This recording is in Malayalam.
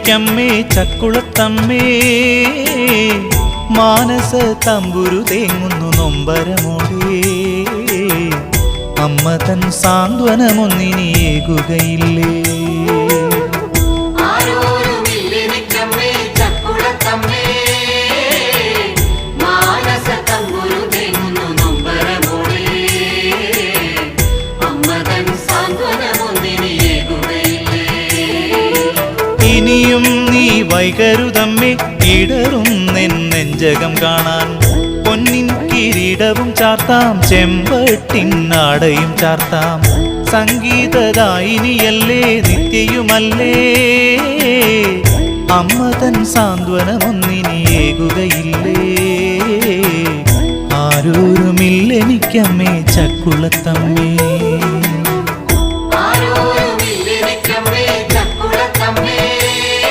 എനിക്കമ്മേ ചക്കുളത്തമ്മേ മാനസ തമ്പുരു തേങ്ങുന്നു നൊമ്പരമോടേ അമ്മ തൻ സാന്ത്വനമൊന്നിനിയേകുകയില്ലേ ഇനിയും നീ വൈകരുതമ്മേ ഇടറുന്നെൻ നെഞ്ചകം കാണാൻ പൊന്നിൻ കിരീടവും ചാർത്താം ചെമ്പട്ടിനാടയും ചാർത്താം സംഗീതദായിനിയല്ലേ നിത്യയുമല്ലേ അമ്മ തൻ സാന്ത്വനമൊന്നിനിയേകുകയില്ലേ ആരോരുമില്ലെനിക്കമ്മേ ചക്കുളത്തമ്മേ